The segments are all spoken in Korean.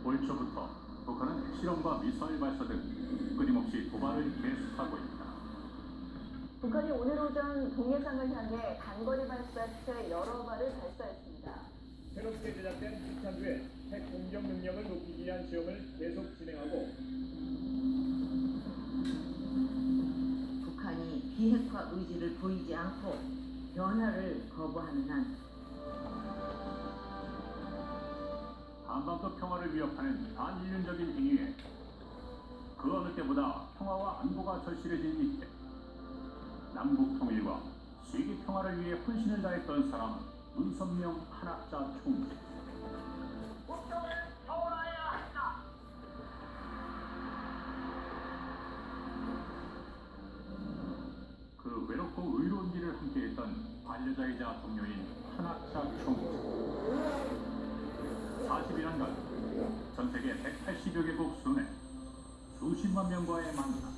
올 초부터 북한은 핵실험과 미사일 발사 등 끊임없이 도발을 계속하고 있다. 북한이 오늘 오전 동해상을 향해 단거리 발사체 여러 발을 발사했습니다. 새롭게 제작된 북한주의 핵 공격 능력을 높이기 위한 시험을 계속 진행하고 북한이 비핵화 의지를 보이지 않고 변화를 거부하는 한 한반도 평화를 위협하는 반인륜적인 행위에 그 어느 때보다 평화와 안보가 절실해진 이때 남북 통일과 세계 평화를 위해 혼신을 다했던 사람은 문선명 한학자 총재. 국정을 세워나야 한다. 그 외롭고 의로운 길을 함께했던 반려자이자 동료인 한학자 총재. 41년간 전 세계 180여 개국 순회 수십만 명과의 만남.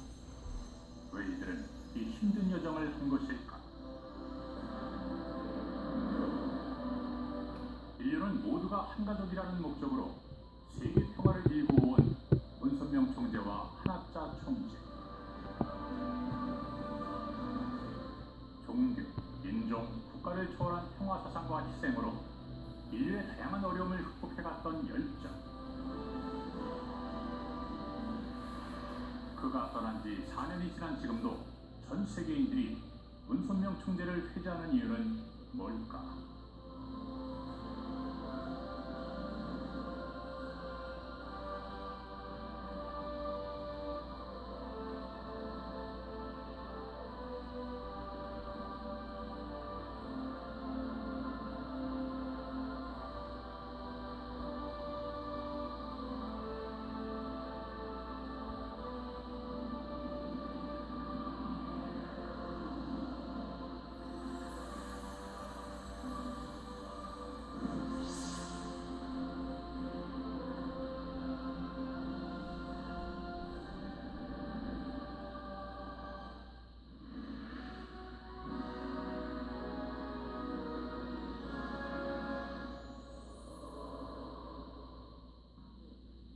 왜 이들은 이 힘든 여정을 한 것일까? 인류는 모두가 한 가족이라는 목적으로 세계 평화를 일구어 온 문선명 총재와 한학자 총재. 종교, 인종, 국가를 초월한 평화 사상과 희생으로 인류의 다양한 어려움을 극복해갔던 열정. 그가 떠난 지 4년이 지난 지금도 전 세계인들이 문선명 총재를 회자하는 이유는 뭘까?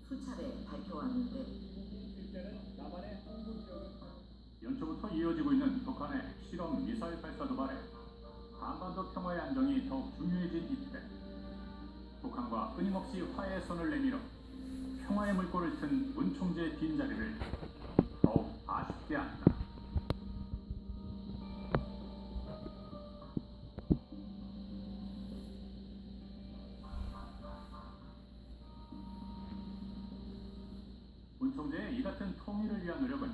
수차례 밝혀왔는데 일제는 남한의 항구 지역을 연초부터 이어지고 있는 북한의 핵실험 미사일 발사 도발에 한반도 평화의 안정이 더욱 중요해진 이때 북한과 끊임없이 화해의 손을 내밀어 평화의 물꼬를 튼 문 총재의 빈자리를 더욱 아쉽게 한다. 문 총재의 이 같은 통일을 위한 노력은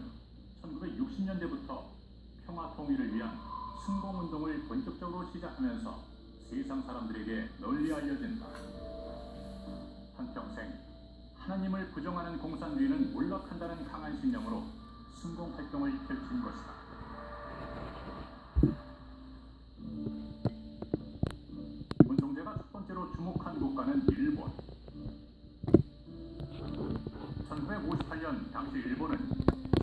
1960년대부터 평화 통일을 위한 승공운동을 본격적으로 시작하면서 세상 사람들에게 널리 알려진다. 한평생 하나님을 부정하는 공산주의는 몰락한다는 강한 신념으로 승공활동을 펼친 것이다. 문 총재가 첫 번째로 주목한 국가는 일본. 1958년 당시 일본은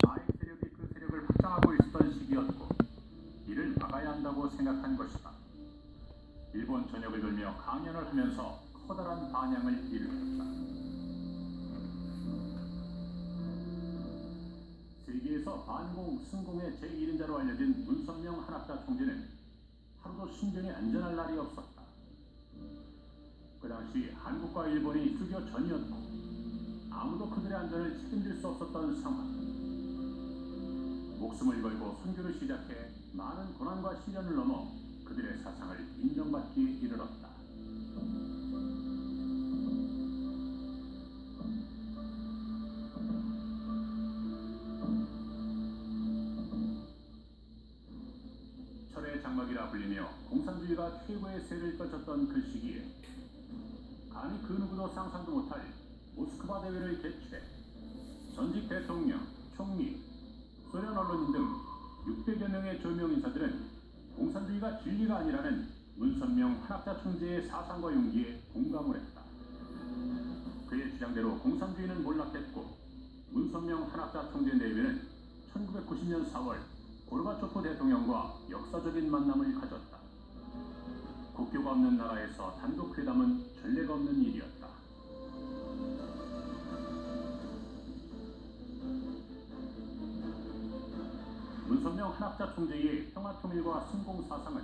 아익 세력이 그 세력을 확장하고 있었던 시기였고 이를 막아야 한다고 생각한 것이다. 일본 전역을 돌며 강연을 하면서 커다란 반향을 일으켰다. 세계에서 반공, 승공의 제1인자로 알려진 문선명 한학자 총재는 하루도 신경이 안전할 날이 없었다. 그 당시 한국과 일본이 수교 전이었고 아무도 그들의 안전을 책임질 수 없었던 상황. 목숨을 걸고 선교를 시작해 많은 고난과 시련을 넘어 그들의 사상을 인정받기에 이르렀다. 철의 장막이라 불리며 공산주의가 최고의 세를 떨쳤던 그 시기에 감히 그 누구도 상상도 못할 모스크바 대회를 개최해 전직 대통령, 총리, 소련 언론인 등 600여 명의 조명 인사들은 공산주의가 진리가 아니라는 문선명 한학자 총재의 사상과 용기에 공감을 했다. 그의 주장대로 공산주의는 몰락했고 문선명 한학자 총재 내외는 1990년 4월 고르바초프 대통령과 역사적인 만남을 가졌다. 국교가 없는 나라에서 단독 회담은 전례가 없는 일이었다. 문선명 한학자 총재의 평화통일과 성공 사상은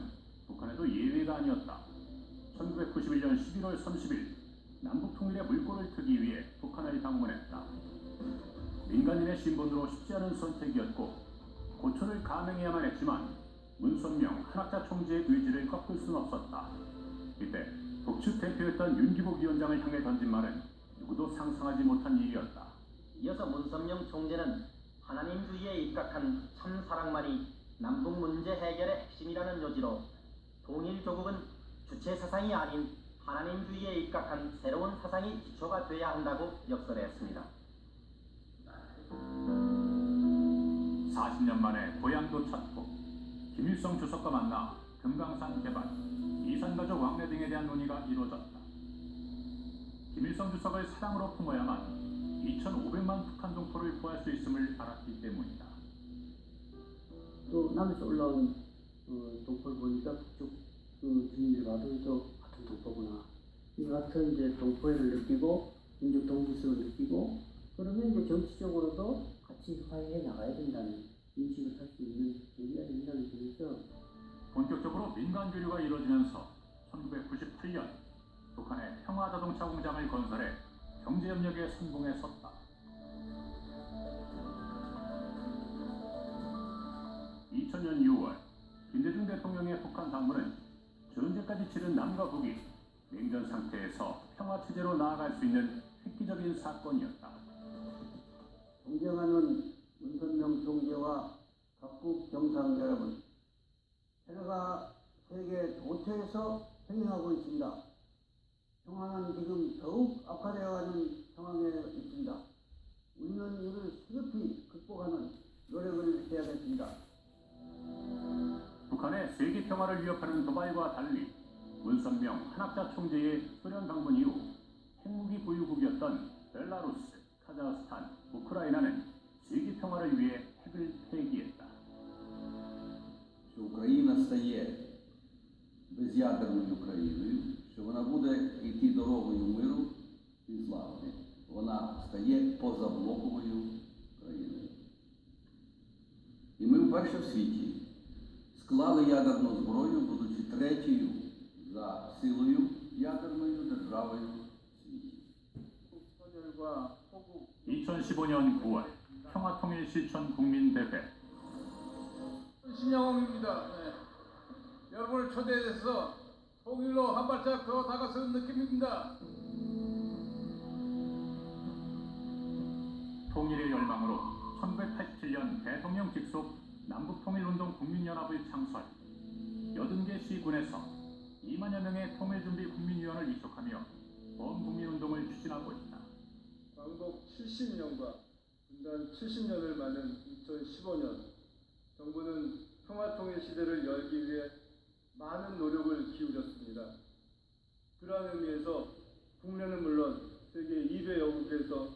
북한에도 예외가 아니었다. 1991년 11월 30일 남북 통일의 물꼬를 트기 위해 북한을 방문했다. 민간인의 신분으로 쉽지 않은 선택이었고 고초를 감행해야만 했지만 문선명 한학자 총재의 의지를 꺾을 수는 없었다. 이때 북측 대표였던 윤기복 위원장을 향해 던진 말은 누구도 상상하지 못한 일이었다. 이어서 문선명 총재는 하나님주의에 입각한 참 사랑만이 남북 문제 해결의 핵심이라는 요지로 통일조국은 주체 사상이 아닌 하나님주의에 입각한 새로운 사상이 기초가 돼야 한다고 역설했습니다. 40년 만에 고향도 찾고 김일성 주석과 만나 금강산 개발, 이산가족 왕래 등에 대한 논의가 이루어졌다. 김일성 주석을 사랑으로 품어야만 2,500만 북한 동포를 구할 수 있음을 알았기 때문이다. 또 남에서 올라온 동포를 보니까 북쪽 주민들 봐도 또 같은 동포구나. 이 같은 이제 동포애를 느끼고 민족 동지성을 느끼고 그러면 이제 정치적으로도 같이 화해해 나가야 된다는 인식을 할 수 있는 계기가 된다는 점에서 본격적으로 민간 교류가 이루어지면서 1998년 북한의 평화자동차 공장을 건설해 경제협력의 선봉에 섰다. 2000년 6월 김대중 대통령의 북한 방문은 전쟁까지 치른 남과 북이 냉전 상태에서 평화체제로 나아갈 수 있는 획기적인 사건이었다. 존경하는 문선명 총재와 각국 정상 여러분, 테러가 세계 도처에서 행행하고 있습니다. 평화는 지금 더욱 악화되어가는 상황에 있습니다. 우리는 이를 시급히 극복하는 노력을 해야겠습니다. 북한의 세계 평화를 위협하는 도발과 달리 문선명 한학자 총재의 소련 방문 이후 핵무기 보유국이었던 벨라루스, 카자흐스탄, 우크라이나는 세계 평화를 위해 핵을 폐기했다. Що Україна стає без'ядерною країною, що вона буде йти дорогою миру і злагоди. Вона стає позаблоковою країною. І ми вперше в світі склали ядерну зброю, будучи третьою за силою ядерною державою в світі. 2015년 9월 평화통일실천 국민대회. 신영웅입니다. 네. 여러분을 초대해서 통일로 한 발짝 더 다가서는 느낌입니다. 통일의 열망으로 1987년 대통령 직속 남북통일운동 국민연합을 창설, 80개 시군에서 2만여 명의 통일준비 국민위원을 위촉하며 범국민운동을 추진하고 있다. 광복 70년과 분단 70년을 맞는 2015년 정부는 평화통일 시대를 열기 위해 많은 노력을 기울였습니다. 그러한 의미에서 국내는 물론 세계 200여국에서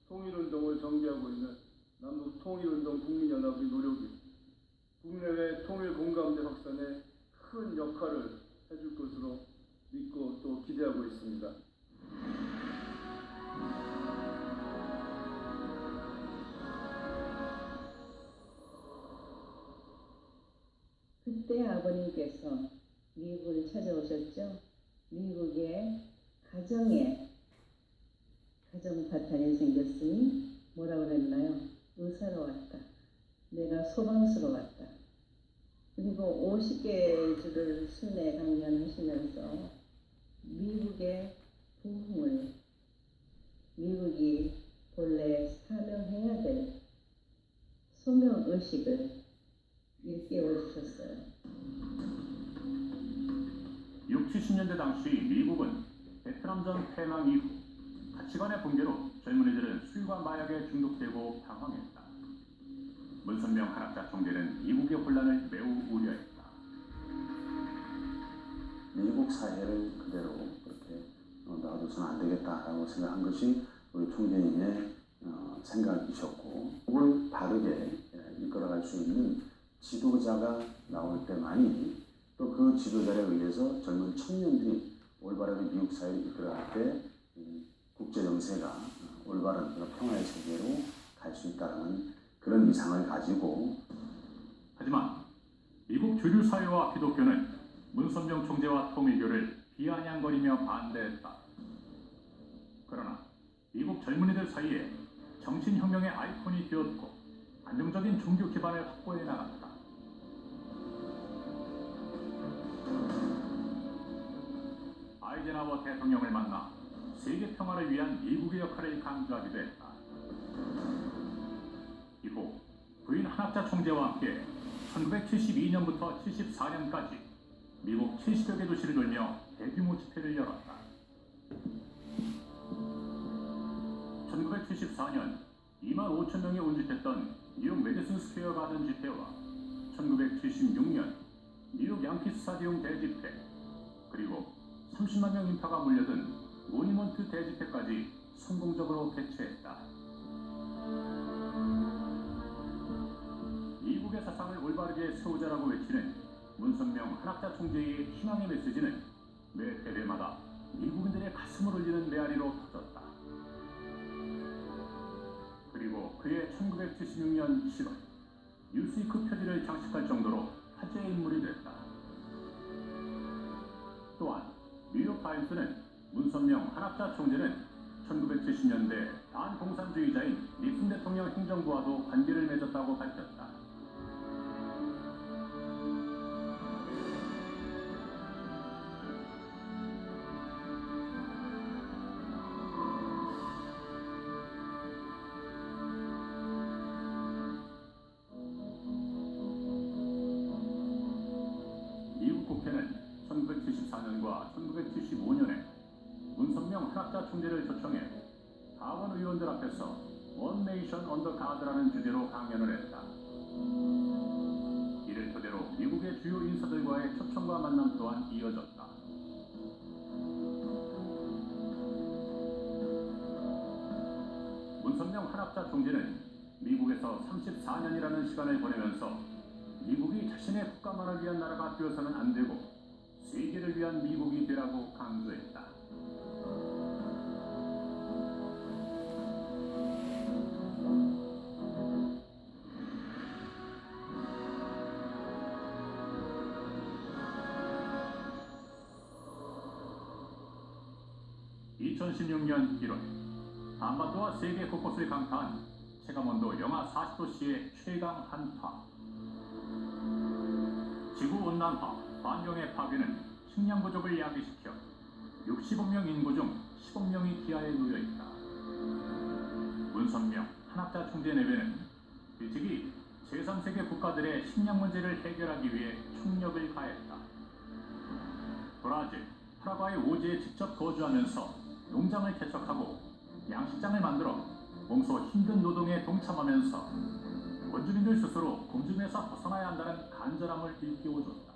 통일운동을 전개하고 있는 남북통일운동 국민연합의 노력이 국내외 통일 공감대 확산에 큰 역할을 해줄 것으로 믿고 또 기대하고 있습니다. 그때 아버님께서 미국을 찾아오셨죠. 미국의 가정 파탄이 생겼으니 뭐라 그랬나요? 의사로 왔다. 내가 소방서로 왔다. 그리고 50개 주를 순회 강연하시면서 미국의 부흥을, 미국이 본래 사명해야 될 소명의식을 일깨워 주셨어요. 60, 70년대 당시 미국은 베트남전 패망 이후 가치관의 붕괴로 젊은이들은 술과 마약에 중독되고 방황했다. 문선명 한학자 총재는 미국의 혼란을 매우 우려했다. 미국 사회를 그대로 그렇게 놔둬서는 안 되겠다라고 생각한 것이 우리 총재님의 생각이셨고, 그걸 바르게 이끌어갈 수 있는 지도자가 나올 때만이 또 그 지도자에 의해서 젊은 청년들이 올바르게 미국 사회를 이끌어갈 때 국제 정세가 올바른 평화의 세계로 갈 수 있다는 그런 이상을 가지고. 하지만 미국 주류 사회와 기독교는 문선명 총재와 통일교를 비아냥거리며 반대했다. 그러나 미국 젊은이들 사이에 정신혁명의 아이콘이 되었고 안정적인 종교 기반을 확보해 나갔다. 아이젠하워 대통령을 만나 세계 평화를 위한 미국의 역할을 강조하기도 했다. 이후 부인 한학자 총재와 함께 1972년부터 74년까지 미국 70여 개 도시를 돌며 대규모 집회를 열었다. 1974년 2만 5천 명이 운집했던 뉴욕 메디슨 스퀘어 가든 집회와 1976년 뉴욕 양키 스타디움 대집회, 그리고 30만 명 인파가 몰려든 모니먼트 대집회까지 성공적으로 개최했다. 미국의 사상을 올바르게 세우자라고 외치는 문선명 한학자 총재의 희망의 메시지는 매 대회마다 미국인들의 가슴을 울리는 메아리로 터졌다. 그리고 그의 1976년 7월 뉴스위크 표지를 장식할 정도로 화제의 인물이 됐다. 또한 뉴욕타임스는 문선명 한학자 총재는 1970년대 반공산주의자인 닉슨 대통령 행정부와도 관계를 맺었다고 밝혔다. 미국 국회는 1974년과 1975년에 문선명 한학자 총재를 초청해 하원 의원들 앞에서 원 네이션 언더 가드라는 주제로 강연을 했다. 이를 토대로 미국의 주요 인사들과의 초청과 만남 또한 이어졌다. 문선명 한학자 총재는 미국에서 34년이라는 시간을 보내면서 미국이 자신의 국가만을 위한 나라가 되어서는 안 되고 세계를 위한 미국이 되라고 강조했다. (2016년 1월) 한반도와 세계 곳곳을 강타한 체감온도 영하 40도씨의 최강 한파. 지구온난화, 환경의 파괴는 식량 부족을 야기시켜 65명 인구 중 15명이 기아에 놓여있다. 문선명 한학자 총재 내외는 일찍이 제3세계 국가들의 식량 문제를 해결하기 위해 총력을 다했다. 브라질, 파라과이 오지에 직접 거주하면서 농장을 개척하고 양식장을 만들어 몸소 힘든 노동에 동참하면서 원주민들 스스로 굶주림에서 벗어나야 한다는 간절함을 일깨워줬다.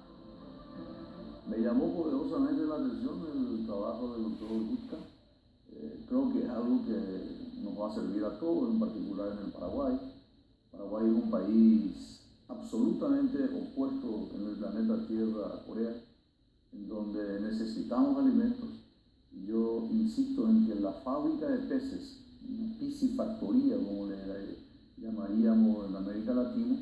Me llamó poderosamente la atención el trabajo del doctor Gutka. Creo que es algo que nos va a servir a todos, en particular en el Paraguay. Paraguay es un país absolutamente opuesto en el planeta Tierra a Corea, en donde necesitamos alimentos. Y yo insisto en que la fábrica de peces, una piscifactoría como le llamaríamos en América Latina,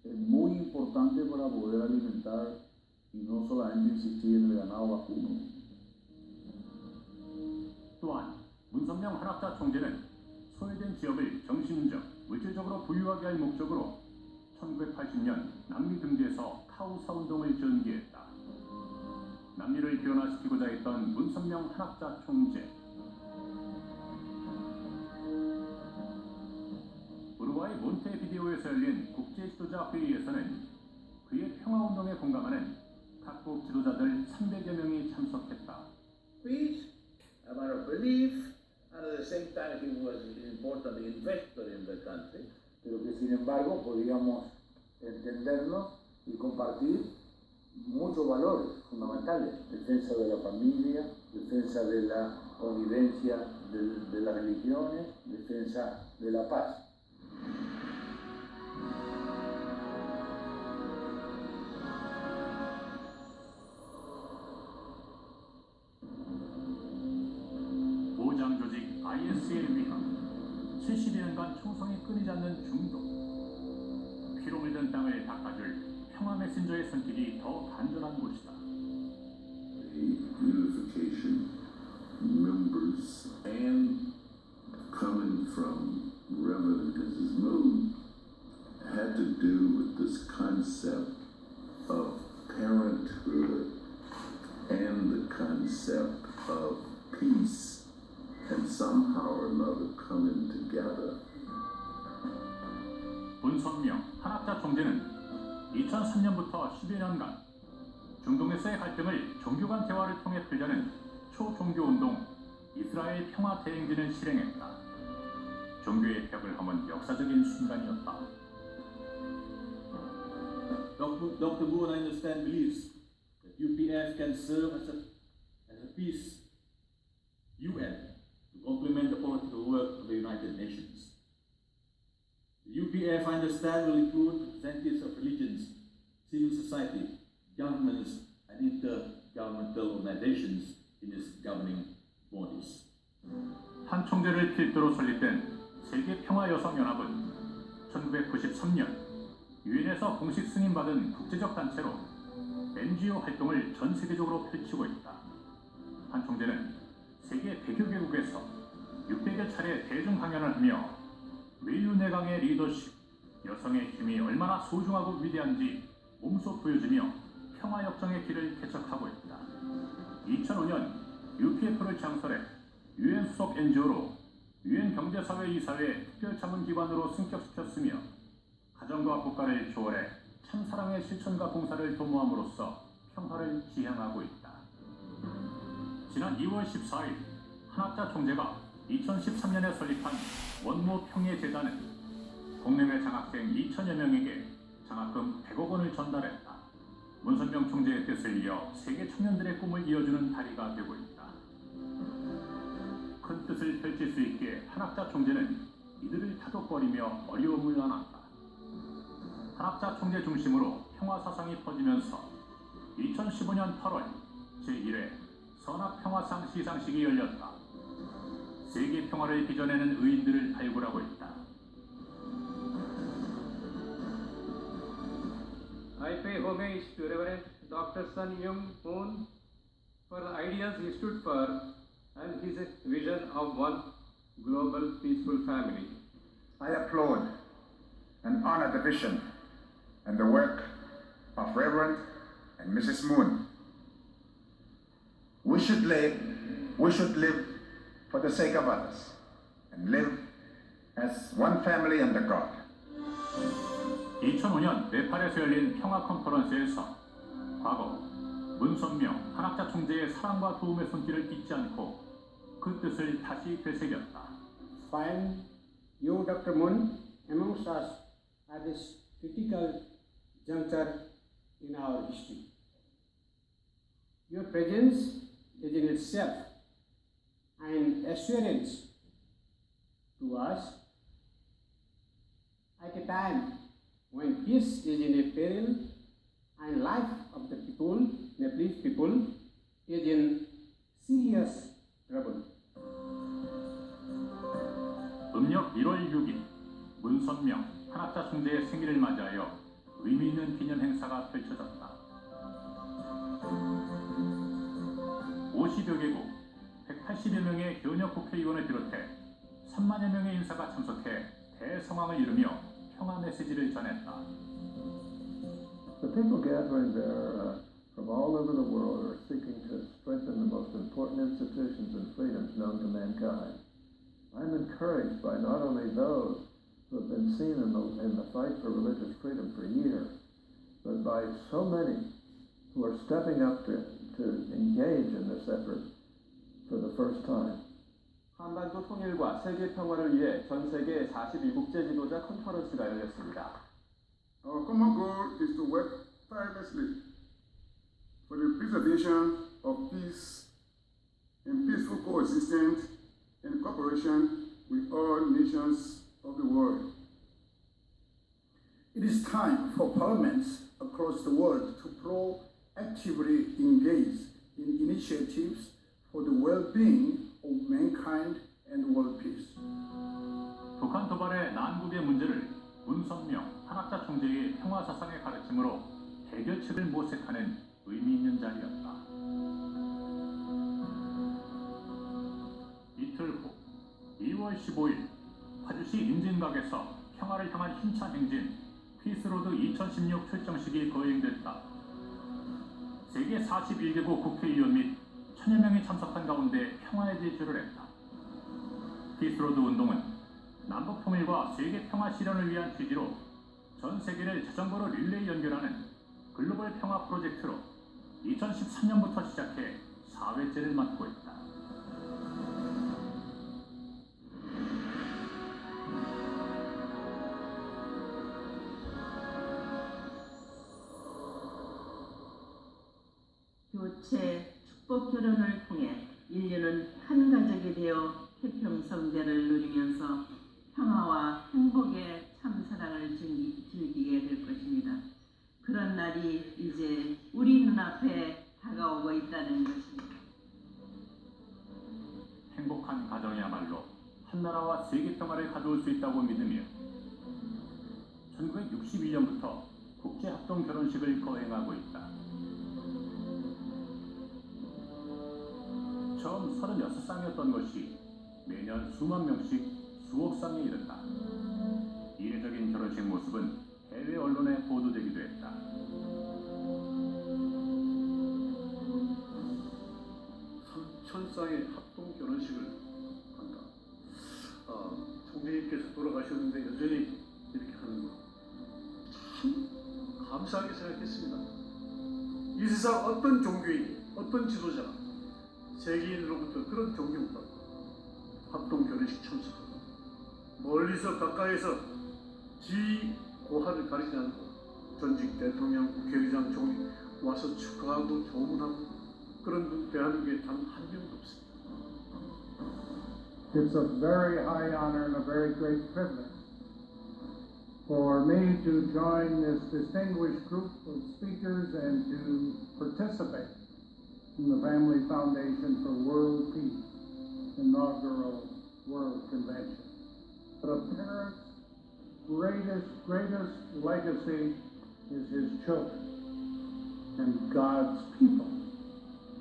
es muy importante para poder alimentar y no solamente insistir en el ganado vacuno. 또한 문선명 한학자 총재는 소외된 지역을 정신적, 물질적으로 부유하게 할 목적으로 1980년 남미 등지에서 카우사 운동을 전개했다. 남미를 변화시키고자 했던 문선명 한학자 총재. 우루과이 몬테비데오에서 열린 국제지도자 회의에서는 그의 평화운동에 공감하는 각국 지도자들 300여 명이 참석했다. Peace, a matter of belief, and at the same time he was an important investor in the country. Pero que sin embargo podíamos entendernos y compartir muchos valores fundamentales: defensa de la familia, defensa de la convivencia de las religiones, defensa de la paz. 보장 조직 IS의 위험, 72년간 총성이 끊이지 않는 중독, 피로 물든 땅을 닦아줄 평화 메신저의 손길이 더 간절한 곳이다. Unification members and coming from Reverend Mrs. Moon had to do with this concept of parenthood and the concept of peace and somehow or another coming together. 문선명 한학자 총재는 2003년부터 10여 년간 중동에서의 갈등을 종교 간 대화를 통해 풀자는 초종교운동 이스라엘 평화 대행진을 실행했다. 종교의 벽을 허문 역사적인 순간이었다. Dr. Moon, I understand, believes that UPF can serve as a peace UN to complement the political work of the United Nations. The UPF, I understand, will include representatives of religions, civil society, governments, and intergovernmental organizations in its governing bodies. 한 총재를 필두로 설립된 세계평화여성연합은 1993년 유엔에서 공식 승인받은 국제적 단체로 NGO 활동을 전 세계적으로 펼치고 있다. 한 총재는 세계 100여 개국에서 600여 차례 대중 강연을 하며 외유 내강의 리더십, 여성의 힘이 얼마나 소중하고 위대한지 몸소 보여주며 평화역정의 길을 개척하고 있다. 2005년 UPF를 창설해 유엔 수석 NGO로 유엔 경제사회이사회 특별자문기관으로 승격시켰으며 가정과 국가를 조월해 참사랑의 실천과 봉사를 도모함으로써 평화를 지향하고 있다. 지난 2월 14일 한학자 총재가 2013년에 설립한 원모 평예재단은 공릉의 장학생 2천여 명에게 장학금 100억 원을 전달했다. 문선명 총재의 뜻을 이어 세계 청년들의 꿈을 이어주는 다리가 되고 있다. 큰 뜻을 펼칠 수 있게 한학자 총재는 이들을 다독거리며 어려움을 안았다. 한학자 총재 중심으로 평화 사상이 퍼지면서 2015년 8월 제1회 선악평화상 시상식이 열렸다. 세계 평화를 빚어내는 의인들을 발굴하고 있다. I pay homage to Reverend Dr. Sun Myung Moon for the ideas he stood for and his vision of one global peaceful family. I applaud and honor the vision and the work of Reverend and Mrs. Moon. We should live for the sake of others and live as one family under God. 2005년 네팔에서 열린 평화 컨퍼런스에서 과거 문선명 한학자 총재의 사랑과 도움의 손길을 잊지 않고 그 뜻을 다시 되새겼다. Find you, Dr. Moon, amongst us at this critical juncture in our history. Your presence is in itself an assurance to us at a time when peace is in a peril and life of the people, Nepalese people, is in serious trouble. 음력 1월 6일 문선명 한학자 총재의 생일을 맞이하여 의미 있는 기념 행사가 펼쳐졌다. 50여 개국 180여 명의 현역 국회의원을 비롯해 3만여 명의 인사가 참석해 대성황을 이루며 평화 메시지를 전했다. The people gathering there from all over the world are seeking to strengthen the most important institutions and freedoms known to mankind. I'm encouraged by not only those who have been seen in the fight for religious freedom for years, but by so many who are stepping up to engage in this effort for the first time. 한반도 통일과 세계 평화를 위해 전 세계 42국제 지도자 컨퍼런스가 열렸습니다. Our common goal is to work tirelessly for the preservation of peace and peaceful coexistence and cooperation with all nations of the world. It is time for parliaments across the world to proactively engage in initiatives for the well-being of mankind and world peace. 북한 도발의 난국의 문제를 문선명 한학자 총재의 평화 사상의 가르침으로 해결책을 모색하는 의미 있는 자리였다. 이틀 후 2월 15일 파주시 임진각에서 평화를 향한 힘찬 행진 피스로드 2016 출정식이 거행됐다. 세계 41개국 국회의원 및 1000여 명이 참석한 가운데 평화의 질주를 했다. 피스로드 운동은 남북 통일과 세계 평화 실현을 위한 취지로 전 세계를 자전거로 릴레이 연결하는 글로벌 평화 프로젝트로 2013년부터 시작해 4회째를 맞고 있다. 교체, 축복 결혼을 통해 인류는 한 가족이 되어 태평성대를 누리면서 평화와 행복의 참사랑을 즐기게 될 것입니다. 그런 날이 이제 우리 눈앞에 다가오고 있다는 것입니다. 행복한 가정이야말로 한나라와 세계 평화를 가져올 수 있다고 믿으며 1961년부터 국제합동 결혼식을 거행하고 있다. 처음 36쌍이었던 것이 매년 수만 명씩 수억 쌍에 이른다. 이례적인 결혼식 모습은 해외 언론에 보도되기도 했다. 천쌍의 합동 결혼식을 한다. 총리님께서 돌아가셨는데 여전히 이렇게 하는 거 참 감사하게 생각했습니다. 이 세상 어떤 종교인이, 어떤 지도자가 세계인으로부터 그런 존경받고 합동 결혼식 참석하고 멀리서 가까이서 지 고하를 가리지 않고 전직 대통령, 국회의장, 총리 와서 축하하고 조문하고 그런 분 대한민국에 단 한 명도 없습니다. It's a very high honor and a very great privilege for me to join this distinguished group of speakers and to participate in the Family Foundation for World Peace inaugural World Convention. But a parent's greatest legacy is his children, and God's people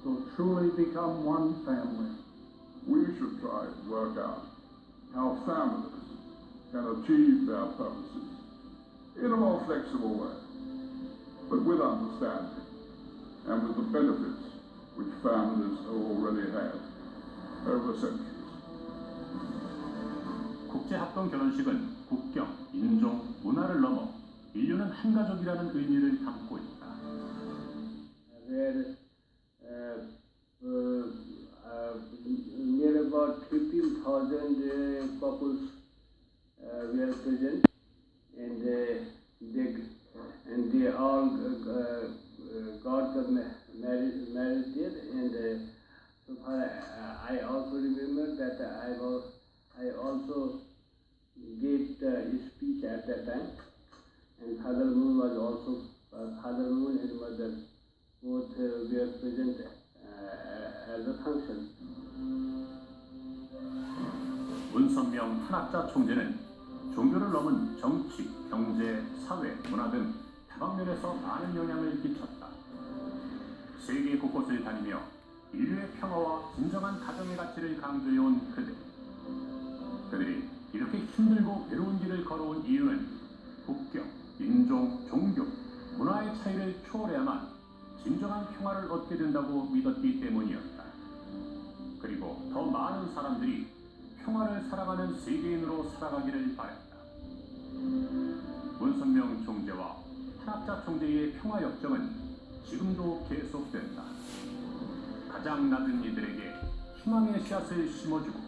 will truly become one family. We should try to work out how families can achieve their purposes in a more flexible way, but with understanding and with the benefits which families have already had over centuries. 국제합동 결혼식은 국경, 인종, 문화를 넘어 인류는 한 가족이라는 의미를 담고 있다. Where near about 15,000 couples were present, and they all got the marriage there. And so far, I also remember that I also gave the speech at that time, and Father Moon was also Father Moon and Mother both were present as a function. 문선명 한학자 총재는 종교를 넘은 정치, 경제, 사회, 문화 등 다방면에서 많은 영향을 끼쳤다. 세계 곳곳을 다니며 인류의 평화와 진정한 가정의 가치를 강조해온 그들이 이렇게 힘들고 괴로운 길을 걸어온 이유는 국경, 인종, 종교, 문화의 차이를 초월해야만 진정한 평화를 얻게 된다고 믿었기 때문이었다. 그리고 더 많은 사람들이 평화를 사랑하는 세계인으로 살아가기를 바랬다. 문선명 총재와 한학자 총재의 평화 역정은 지금도 계속된다. 가장 낮은 이들에게 희망의 씨앗을 심어주고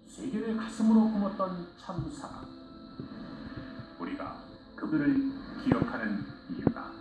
세계를 가슴으로 품었던 참 사랑. 우리가 그들을 기억하는 이유다.